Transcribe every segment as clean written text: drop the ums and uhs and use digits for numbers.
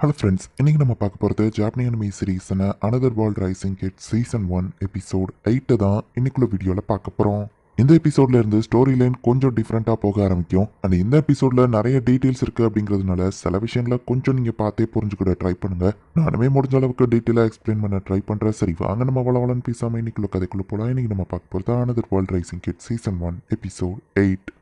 Hello friends, இன்னைக்கு நம்ம பார்க்க போகிறது ஜாப்பனீஸ் அனிமி சீரீஸான another world rising kid season 1 episode 8 தான் இன்னைக்குள்ள வீடியோவில் பார்க்க போகிறோம். இந்த எபிசோட்ல இருந்து ஸ்டோரி லைன் கொஞ்சம் டிஃப்ரெண்ட்டாக போக ஆரம்பிக்கும். அண்ட் இந்த எபிசோட்ல நிறைய டீட்டெயில்ஸ் இருக்குது அப்படிங்கிறதுனால சில விஷயங்களை கொஞ்சம் நீங்கள் பார்த்தே புரிஞ்சுக்கிட ட்ரை பண்ணுங்க. நானுமே முடிஞ்ச அளவுக்கு டீட்டெயிலாக எக்ஸ்பிளைன் பண்ண ட்ரை பண்ணுறேன். சரி வாங்க நம்ம வளவலன்னு பேசாமல் இன்னைக்குள்ள கதைக்குள்ள போகலாம். இன்னைக்கு நம்ம பார்க்க போகிறது another world rising kid season 1 episode 8.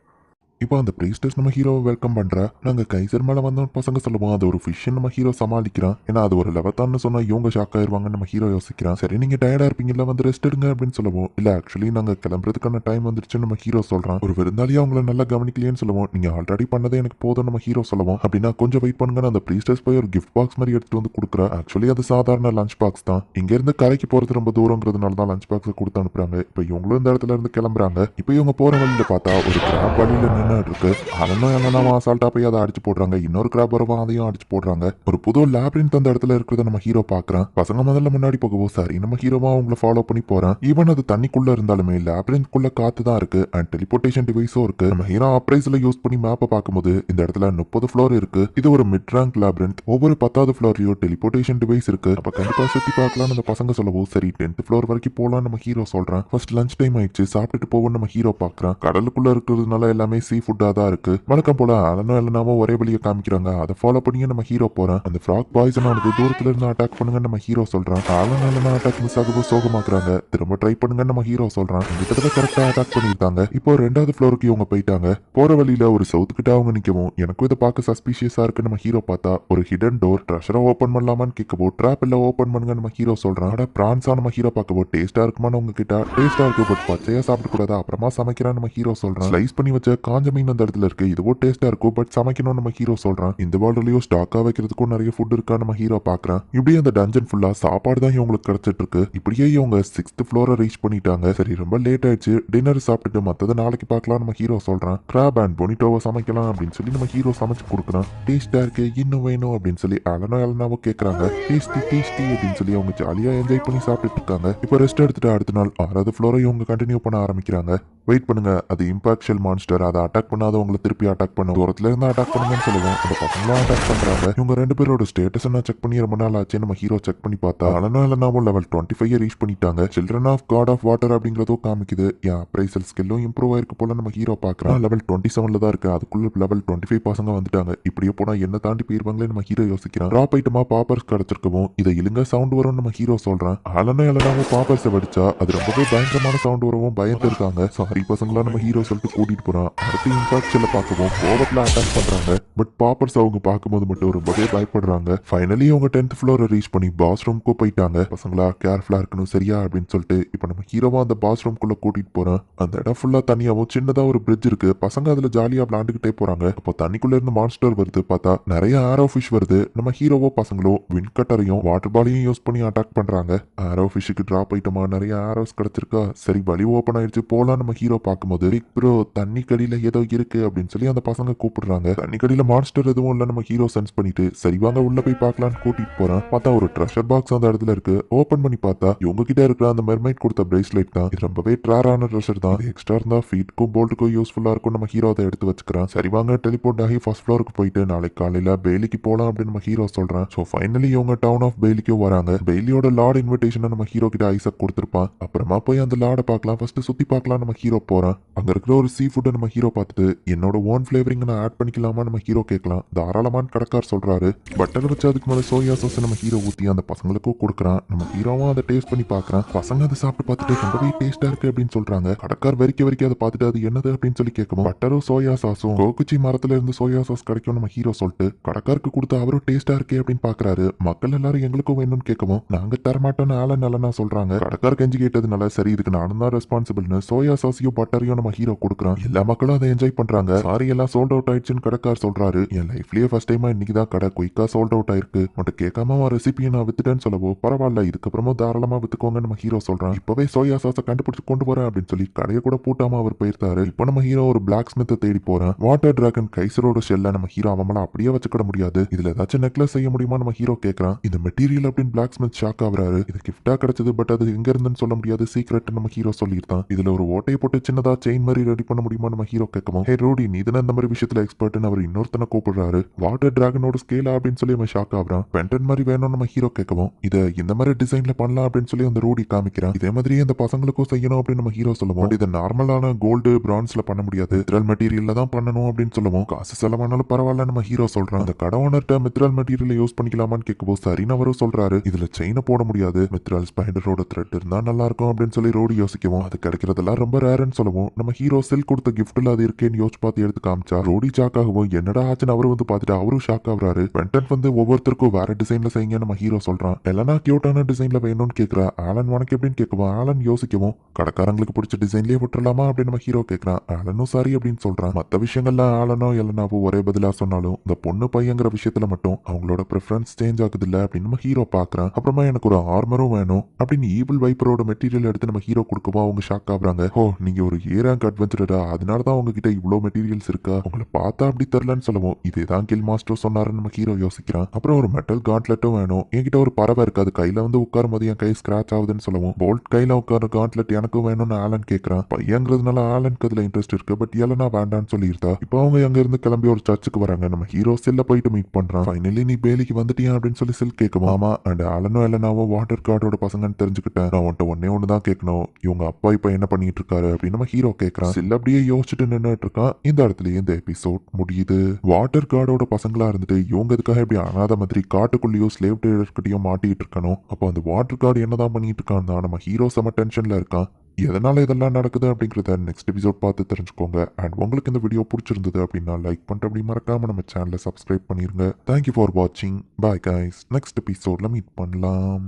இப்போ அந்த பிரீஸ்டஸ் நம்ம ஹீரோவை வெல்கம் பண்றா. நாங்க கைசர் மேல வந்த பசங்க சொல்லுவோம் அது ஒரு ஃபிஷ் நம்ம ஹீரோ சமாளிக்கிறான். ஏன்னா அது ஒரு லெவத்தான்னு சொன்னா இவங்க ஷாக் ஆயிருவாங்க. நம்ம ஹீரோ யோசிக்கிறான், சரி நீங்க டயர்டா இருப்பீங்கல்ல, வந்து ரெஸ்ட் எடுங்க அப்படின்னு சொல்லுவோம். இல்ல ஆக்சுவலி நாங்க கிளம்புறதுக்கான டைம் வந்துருச்சு நம்ம ஹீரோ சொல்றான். ஒரு விருந்தாளியா அவங்கள நல்லா கவனிக்கலையேன்னு சொல்லுவோம். நீங்க ஆல்ரெடி பண்ணதே எனக்கு போதும் நம்ம ஹீரோ சொல்லுவோம். அப்படின்னா கொஞ்சம் வெயிட் பண்ணுங்க. அந்த பிரீஸ்டஸ் போய் ஒரு கிஃப்ட் பாக்ஸ் மாதிரி எடுத்துட்டு வந்து கொடுக்குறா. ஆக்சுவலி அது சாதாரண லஞ்ச் பாக்ஸ் தான். இங்க இருந்து கரைக்கு போறது ரொம்ப தூரங்கிறதுனால தான் லஞ்ச் பாக்ஸ் கொடுத்து அனுப்புறாங்க. இப்போ இவங்களும் இந்த இடத்துல இருந்து கிளம்புறாங்க. இப்போ இவங்க போற வழியில பார்த்தா ஒரு கிராப் வழியில நின்று இருக்கு. அதெல்லாம் என்னன்னா அசால்ட்டா போய் அதை அடிச்சு போடுறாங்க. இன்னொரு கிராப் வரவா அதையும் அடிச்சு போடுறாங்க. ஒரு புது லேப்ரின்த் அந்த இடத்துல இருக்கிறத நம்ம ஹீரோ பாக்குறான். பசங்க முதல்ல முன்னாடி போகவோ சரி நம்ம ஹீரோவா அவங்கள ஃபாலோ பண்ணி போறான். ஈவன் அது தண்ணிக்குள்ள இருந்தாலுமே லேப்ரின்த்குள்ள காத்து தான் இருக்கு அண்ட் டெலிபோர்டேஷன் டிவைஸும் இருக்கு. நம்ம ஹீரோ அப்ரைஸ்ல யூஸ் பண்ணி மேப்பை பார்க்கும்போது இந்த இடத்துல 30 ஃப்ளோர் இருக்கு. இது ஒரு மிட் ரேங்க் லேப்ரின்த். ஒவ்வொரு 10வது ஃப்ளோர்லயும் டெலிபோர்டேஷன் டிவைஸ் இருக்கு. அப்ப கண்டிப்பா சுத்தி பார்க்கலாம் அந்த பசங்க சொல்லவும் சரி 10th ஃப்ளோர் வரைக்கும் போலாம் நம்ம ஹீரோ சொல்றான். ஃபர்ஸ்ட் லஞ்ச் டைம் ஆயிடுச்சு, சாப்பிட்டுட்டு போவோம் நம்ம ஹீரோ பாக்குறான். கடலுக்குள்ள இருக்கிறதுனால எல்லாமே சீ ஃபுட்டா தான் இருக்கு. வழக்கம் போல அலனும் இல்லனாம ஒரே வழியை காமிக்கிறாங்க. அதை ஃபாலோ பண்ணி நம்ம ஹீரோ போறான். அந்த ஃப்ராக் பாய்சன் அவனுக்கு தூரத்துல இருந்து அட்டாக் பண்ணுங்க நம்ம ஹீரோ சொல்றான். அலனும் இல்லனா அட்டாக் மிஸ் ஆகும்போது சோகமாக்குறாங்க. திரும்ப ட்ரை பண்ணுங்க நம்ம ஹீரோ சொல்றான். இந்த தடவை கரெக்டா அட்டாக் பண்ணிருக்காங்க. இப்போ 2வது ஃப்ளோருக்கு இவங்க போயிட்டாங்க. போற வழியில ஒரு சவுத் கிட்ட அவங்க நிக்கவும் எனக்கும் இதை பார்க்க சஸ்பீஷியஸா இருக்கு. நம்ம ஹீரோ பார்த்தா ஒரு ஹிடன் டோர் ட்ரெஷரை ஓபன் பண்ணலாமான்னு கேட்கவோ ட்ராப் இல்ல ஓபன் பண்ணுங்க நம்ம ஹீரோ சொல்றான். ஆனா பிரான்ஸா நம்ம ஹீரோ பார்க்கவோ டேஸ்டா இருக்குமான்னு உங்க கிட்ட டேஸ்டா இருக்கு பட் பச்சையா சாப்பிட கூடாது அப்புறமா சமைக்கிறான் நம்ம ஹீரோ சொல்றான். ஸ்லைஸ் பண்ணி வச்ச காஞ்ச மீன் அந்த இடத்துல இருக்கு. இதுவோ டேஸ்டா இருக்கும் பட் சமைக்கணும் நம்ம ஹீரோ சொல்றான். இந்த வேர்ல்ட்லயும் ஸ்டாக்கா வைக்கிறதுக்கும் நிறைய ஃபுட் இருக்கா நம்ம ஹீரோ பாக்குறான். இப்படியே அந்த டஞ்சன் ஃபுல்லா சாப்பாடு தான் இவங்களுக்கு கிடைச்சிட்டு இருக்கு. இப்படியே இவங்க 6th ஃப்ளோரை ரீச் பண்ணிட்டாங்க. சரி ரொம்ப லேட் ஆயிடுச்சு, டின்னர் சாப்பிட்டுட்டு மத்ததை நாளைக்கு பார்க்கலாம் நம்ம ஹீரோ சொல்றான். கிராப் அண்ட் பொனிட்டோவை சமைக்கலாம் அப்படின்னு சொல்லி நம்ம ஹீரோ சமைச்சு கொடுக்குறான். டேஸ்டா இருக்கு, இன்னும் வேணும் அப்படின்னு சொல்லி அலனாவோ கேட்கறாங்க. டேஸ்டி டேஸ்டி அப்படின்னு சொல்லி அவங்க ஜாலியா என்ஜாய் பண்ணி சாப்பிட்டுட்டு இருக்காங்க. இப்போ ரெஸ்ட் எடுத்துட்டு அடுத்த நாள் 6வது ஃப்ளோரை இவங்க கண்டினியூ பண்ண ஆரம்பிக்கிறாங்க. வெயிட் பண்ணுங்க, அது இம்பாக்ஷல் மான்ஸ்டர், அதை அட்டாக் பண்ணாதவங்களை திருப்பி அட்டாக் பண்ணும். தூரத்துல இருந்து அட்டாக் பண்ணுங்கன்னு சொல்லுவோம். அந்த பசங்களும் அட்டாக் பண்றாங்க. இவங்க 2 பேரோட ஸ்டேட்டஸ் என்ன செக் பண்ணி ரொம்ப நாள் ஆச்சு. நம்ம ஹீரோ செக் பண்ணி பார்த்தா அலனாவும் லெவல் 25 ரீச் பண்ணிட்டாங்க. Children of god of water அப்படிங்கறதும் காமிக்குது. என் அப்ரைசல் ஸ்கில்லும் இம்ப்ரூவ் ஆயிருக்கு போல நம்ம ஹீரோ பாக்குறான். லெவல் 27ல தான் இருக்கு. அதுக்குள்ள லெவல் 25 பசங்க வந்துட்டாங்க. இப்படியே போனா என்ன தாண்டி போயிருவாங்களே நம்ம ஹீரோ யோசிக்கிறான். ட்ராப் ஐட்டமா பாப்பர்ஸ் கிடைச்சிருக்கவும் இதை இழுங்க சவுண்ட் வரும் நம்ம ஹீரோ சொல்றான். அலனாவும் பாப்பர்ஸை வடிச்சா அது ரொம்பவே பயங்கரமான சவுண்ட் வரவும் பயந்து இருக்காங்க. சாரி பசங்களா நம்ம ஹீரோ சொல்லிட்டு கூட்டிட்டு போறான். அடுத்து இம்பாக்ஷன்ல பார்க்கவும் கோவத்துல அட்டாக் பண்றாங்க. பட் பாப்பர்ஸ் அவங்க பார்க்கும்போது மட்டும் ரொம்பவே பயப்படுறாங்க. ஃபைனலி அவங்க 10th ஃப்ளோரை ரீச் பண்ணி பாஸ் ரூம்க்கு போயிட்டாங்க. பசங்களா கேர்ஃபுல்லா இருக்கணும் சரியா அப்படின்னு சொல்லிட்டு இப்போ நம்ம ஹீரோவா அந்த பாஸ் ரூம்குள்ள கூட்டிட்டு போறான். அந்த இடம் ஃபுல்லா தனியாவும் சின்னதா ஒரு பிரிட்ஜ் இருக்கு. பசங்க அதுல ஜாலியா விளாண்டுகிட்டே போறாங்க. அப்போ தண்ணிக்குள்ள இருந்து மான்ஸ்டர் வருது. பார்த்தா நிறைய ஆரோ ஃபிஷ் வருது. நம்ம ஹீரோவோ பசங்களோ விண்கட்டரையும் வாட்டர் பாலையும் யூஸ் பண்ணி அட்டாக் பண்றாங்க. ஆரோ ஃபிஷ்ஷுக்கு டிராப் ஐட்டமா நிறைய ஆரோஸ் கிடைச்சிருக்கா. சரி வழி ஓப்பன் ஆயிடுச்சு போலாம் நம்ம ஹீரோ பார்க்கும்போது பிக் ப்ரோ தண்ணி கடியில ஏதோ இருக்கு அப்படின்னு சொல்லி அந்த பசங்க கூப்பிடுறாங்க. தண்ணி கடியில மான்ஸ்டர் எதுவும் இல்ல நம்ம ஹீரோ சென்ஸ் பண்ணிட்டு சரி வாங்க உள்ள போய் பார்க்கலான்னு கூட்டிட்டு போறான். பார்த்தா ஒரு ட்ரெஷர் பாக்ஸ் அந்த இடத்துல இருக்கு. ஓபன் பண்ணி பார்த்தா இவங்க கிட்ட இருக்கிற அந்த மெர்மைட் கொடுத்த பிரேஸ்லெட் தான். இது ரொம்பவே ட்ராரான ட்ரெஷர் தான். எக்ஸ்ட்ரா இருந்தா ஃபீட்க்கும் போல்ட்டுக்கும் யூஸ்ஃபுல்லா இருக்கும். நம்ம ஹீரோ அதை எடுத்து வச்சுக்கிறான். சரி வாங்க டெலிபோர்ட் ஆகி ஃபர்ஸ்ட் ஃப்ளோருக்கு போயிட்டு நாளைக்கு காலையில பெய்லிக்கு போலாம் அப்படின்னு நம்ம ஹீரோ சொல்றான். ஸோ ஃபைனலி இவங்க டவுன் ஆஃப் பெய்லிக்கும் வராங்க. பெய்லியோட லார்ட் இன்விடேஷனை நம்ம ஹீரோ கிட்ட ஐசக் கொடுத்துருப்பான். அப்புறமா போய் அந்த லார்டை பார்க்கலாம், ஃபர்ஸ்ட் சுத்தி பார்க்கலாம் நம்ம ஹீரோ போறான். அங்க இருக்கிற ஒரு சீ ஃபுட்டை நம்ம ஹீரோ பார்த்துட்டு என்னோட ஓன் ஃபிளேவரிங் நான் ஆட் பண்ணிக்கலாமா நம்ம ஹீரோ கேட்கலாம். தாராளமான கடைக்கார் சொல்றாரு. பட்டர் வச்சு அதுக்கு மேலே சோயா சாஸ் நம்ம ஹீரோ ஊற்றி அந்த பசங்களுக்கும் கொடுக்குறான். நம்ம ஹீரோவும் அதை டேஸ்ட் பண்ணி பார்க்கறான். பசங்க அதை சாப்பிட்டு பார்த்துட்டு ரொம்பவே டேஸ்டா இருக்கு அப்படின்னு சொல்றாங்க. கடைக்கார் வரைக்கும் அதை பார்த்துட்டு அது என்னது அப்படின்னு சொல்லி கேட்கவும் பட்டரும் சோயா சாஸும் கோகுச்சி மரத்துல இருந்து சோயா சாஸ் கிடைக்கும் நம்ம ஹீரோ சொல்லிட்டு கடைக்காருக்கு கொடுத்து அவரும் டேஸ்டா இருக்கே அப்படின்னு பாக்குறாரு. மக்கள் எல்லாரும் எங்களுக்கும் வேணும்னு கேட்கவும் நாங்க தரமாட்டோம்னு நல்லனா சொல்றாங்க. கடைக்கார் கெஞ்சி கேட்டதுனால சரி இதுக்கு நானும் தான் ரெஸ்பான்சிபிள்னு சோயா சாஸையும் பட்டரையும் நம்ம ஹீரோ கொடுக்குறான். எல்லா மக்களும் அதை என்ஜாய் பண்றாங்க. சாரி எல்லாம் சோல்ட் அவுட் ஆயிடுச்சுன்னு கடைக்கார் சொல்றாரு. என் லைஃப்லயே ஃபர்ஸ்ட் டைமா இன்னைக்கு தான் கடை குயிக்கா சோல்ட் அவுட் ஆயிருக்கு. மட்டும் கேட்காம ஒரு ரெசிபியை நான் வித்துட்டேன்னு சொல்லவோ பரவாயில்ல இதுக்கப்புறமும் தாராளமா வித்துக்கோங்க நம்ம ஹீரோ சொல்றான். இப்பவே சோயா சாஸை கண்டுபிடிச்சு கொண்டு வரேன் அப்படின்னு சொல்லி கடையை கூட பூட்டாம அவர் போயிருந்தாரு. இப்போ நம்ம ஹீரோ ஒரு பிளாக் ஸ்மித்தை தேடி போறான். வாட்டர் டிராகன் கைசரோட ஷெல்ல நம்ம ஹீரோ அவங்கள அப்படியே வச்சுக்கிட முடியாது. இதுல ஏதாச்சும் நெக்லஸ் செய்ய முடியுமா நம்ம ஹீரோ கேட்கறான். இந்த மெட்டீரியல் அப்படின்னு பிளாக் ஸ்மித் ஷாக் ஆகுறாரு. இது கிஃப்டா கிடைச்சது பட் அது எங்க இருந்துன்னு சொல்ல முடியாது, சீக்ரெட் நம்ம ஹீரோ சொல்லியிருந்தான். இதுல ஒரு ஓட்டையை போட்டு போட்டு சின்னதா செயின் மாதிரி ரெடி பண்ண முடியுமா நம்ம ஹீரோ கேட்கவும், ஹே ரோடி நீ தானே இந்த மாதிரி விஷயத்துல எக்ஸ்பர்ட்னு அவர் இன்னொருத்தனை கூப்பிடுறாரு. வாட்டர் டிராகனோட ஸ்கேலா அப்படின்னு சொல்லி அவன் ஷாக் ஆகுறான். பென்டன் மாதிரி வேணும் நம்ம ஹீரோ கேட்கவும், இதை இந்த மாதிரி டிசைன்ல பண்ணலாம் அப்படின்னு சொல்லி அந்த ரோடி காமிக்கிறான். இதே மாதிரியே இந்த பசங்களுக்கும் செய்யணும் அப்படின்னு நம்ம ஹீரோ சொல்லுவோம். இதை நார்மலான கோல்டு பிரான்ஸ்ல பண்ண முடியாது, மித்ரல் மெட்டீரியல்ல தான் பண்ணணும் அப்படின்னு சொல்லுவோம். காசு செலவானாலும் பரவாயில்ல நம்ம ஹீரோ சொல்றான். அந்த கடை ஓனர்ட்ட மித்ரல் மெட்டீரியல் யூஸ் பண்ணிக்கலாமான்னு கேட்கவும் சரின்னு அவரும் சொல்றாரு. இதுல செயினை போட முடியாது, மித்ரல் ஸ்பைடரோட த்ரெட் இருந்தா நல்லா இருக்கும் அப்படின்னு சொல்லி ரோடி யோசிக்கவும், அது கிடைக்கிறதெல்லாம் ரொம்ப ரேர்னு சொல்லுவோம். நம்ம ஹீரோ சில்க் கொடுத்த கிஃப்ட்ல அது இருக்கேன்னு யோசிச்சு பார்த்து எடுத்து காமிச்சா ரோடி ஷாக் ஆகவும், என்னடா ஆச்சுன்னு அவரு வந்து பார்த்துட்டு அவரும் ஷாக் ஆகுறாரு. பென்டன் வந்து ஒவ்வொருத்தருக்கும் வேற டிசைன்ல செய்யுங்க நம்ம ஹீரோ சொல்றான். எலனா கியூட்டான டிசைன்ல வேணும்னு கேட்கிறா. ஆலன் உனக்கு எப்படின்னு கேட்கவும் ஆலன் யோசிக்கவும், கடைக்காரங்களுக்கு பிடிச்ச டிசைன்லயே விட்டுறலாமா அப்படின்னு நம்ம ஹீரோ கேட்கறான். ஆலனும் சாரி அப்படின்னு சொல்றான். மத்த விஷயங்கள்ல ஆலனோ எலனாவோ ஒரே பதிலா சொன்னாலும் இந்த பொண்ணு பையங்கிற விஷயத்துல மட்டும் அவங்களோட ப்ரிஃபரன்ஸ் சேஞ்ச் ஆகுது இல்ல அப்படின்னு நம்ம ஹீரோ பாக்குறான். அப்புறமா எனக்கு ஒரு ஆர்மரும் வேணும் அப்படின்னு ஈவில் வைப்பரோட மெட்டீரியல் எடுத்து நம்ம ஹீரோ கொடுக்கவும் அவங்க ஷாக் ஆகுறாங்க. ஓ நீங்க ஒரு ஏராங்க் அட்வென்ச்சரா, அதனாலதான் உங்ககிட்ட இவ்வளவு மெட்டீரியல்ஸ் இருக்கா, உங்களை பார்த்தா அப்படி தெரியலன்னு சொல்லவும், இதேதான் கில் மாஸ்டர் சொன்னாருன்னு நம்ம ஹீரோ யோசிக்கிறான். அப்புறம் ஒரு மெட்டல் காண்ட்லெட்டும் வேணும், என்கிட்ட ஒரு பறவை இருக்காது கையில வந்து உட்காரும் போது என் கை ஸ்கிராச் ஆகுதுன்னு சொல்லவும், போல்ட் கையில உட்கார காண்ட்லெட் எனக்கும் வேணும்னு ஆலன் கேட்கறான். பையங்கிறதுனால ஆலனுக்கு அதுல இன்ட்ரெஸ்ட் இருக்கு, பட் எலனா வேண்டான்னு சொல்லியிருந்தா. இப்போ அவங்க அங்க இருந்து கிளம்பி ஒரு சர்ச்சுக்கு வராங்க. நம்ம ஹீரோ செல்ல போயிட்டு மீட் பண்றான். ஃபைனலி நீ பேலிக்கு வந்துட்டியா அப்படின்னு சொல்லி செல் கேட்கும். ஆமா, அண்ட் ஆலனும் எலனாவும் வாட்டர் கார்டோட பசங்கன்னு தெரிஞ்சுக்கிட்டேன். நான் உன்ட்ட ஒன்னே ஒண்ணுதான் கேட்கணும், இவங்க அப்பா இப்ப என்ன பண்ணிட்டு இருக்காரு அப்படின்னு நம்ம ஹீரோ கேட்கறான். செல் அப்படியே யோசிச்சுட்டு நின்றுட்டு இருக்கான். இந்த இடத்துலயே இந்த எபிசோட் முடியுது. வாட்டர் கார்டோட பசங்களா இருந்துட்டு இவங்க எதுக்காக இப்படி அனாத மாதிரி காட்டுக்குள்ளேயோ ஸ்லேவ் ட்ரேடர்கிட்டயும் மாட்டிட்டு இருக்கணும். அப்போ அந்த வாட்டர் கார்டு என்னதான் பண்ணிட்டு இருக்கான் தான் நம்ம ஹீரோ செம டென்ஷன்ல இருக்கான். எதனால இதெல்லாம் நடக்குது அப்படிங்கிறத நெக்ஸ்ட் எபிசோட் பார்த்து தெரிஞ்சுக்கோங்க. அண்ட் உங்களுக்கு இந்த வீடியோ பிடிச்சிருந்தது அப்படின்னா லைக் பண்ணிட்டு அப்படி மறக்காம நம்ம சேனலை சப்ஸ்கிரைப் பண்ணிருங்க. தேங்க்யூ ஃபார் வாட்சிங். பாய் கைஸ், நெக்ஸ்ட் எபிசோட்ல மீட் பண்ணலாம்.